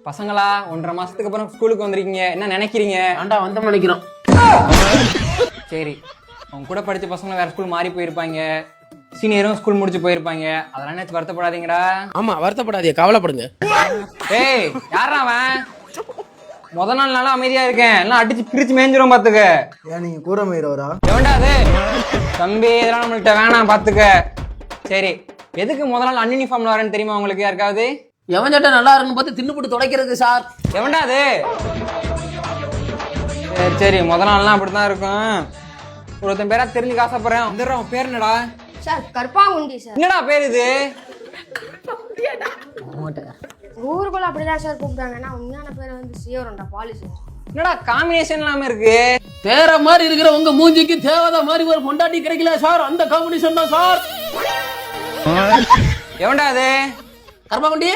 பசங்களா 1.5 மாசத்துக்கு அப்புறம் ஸ்கூலுக்கு வந்திருக்கீங்க, என்ன நினைக்கிறீங்க? ஆண்டா வந்தோம் நினைக்கிறோம். சரி, அவங்க கூட படிச்ச பசங்க வேற ஸ்கூல் மாறி போயிருப்பாங்க, சீனியரும் ஸ்கூல் முடிச்சு போயிருப்பாங்க, அதெல்லாம் நேற்று வருத்தப்படாதீங்கடா. ஆமா வருத்தப்படாதீங்க, கவலைப்படுங்க. ஏய் யாரா அவன்? முத நாள் நல்லா அமைதியா இருக்கேன், எல்லாம் அடிச்சு பிரிச்சு மேய்ஞ்சிரும் பாத்துக்க. ஏன் நீங்க கூற மயிரவரா? எவன்டா அது? தம்பி இதெல்லாம் நம்மள்ட்ட வேணாம் பாத்துக்க. சரி, எதுக்கு முத நாள் அன்யூனிஃபார்ம்ல வரேன்னு தெரியுமா உங்களுக்கு யாருக்காவது? எவன் சட்டை நல்லா இருக்குன்னு பார்த்து தின்னுபிட்டு துடைக்கிறது சார். எவன்டா அது? சரி சரி, முத நாள்லாம் அப்படித்தான் இருக்கும். ஒருத்தன் பேரா தெரிஞ்சு ஆசைப்படுறேன். வந்துடுறேன். உன் பேர் என்னடா? Sir Karuppangundi sir. என்னடா பேர் இது? ஊருக்குள்ள அப்படிதான் சார் கூப்பிட்டாங்க. நான் உண்மையான பேரை வந்து சியோரண்டா பாலிசி. என்னடா காம்பினேஷன் இல்லாம இருக்கு? வேற மாதிரி இருக்கிற உங்க மூஞ்சிக்கு தேவதா மாதிரி ஒரு பொண்டாட்டி கிடைக்கல சார், அந்த காம்பினேஷன் தான் சார். எவன்டா அது? கர்மகுண்டி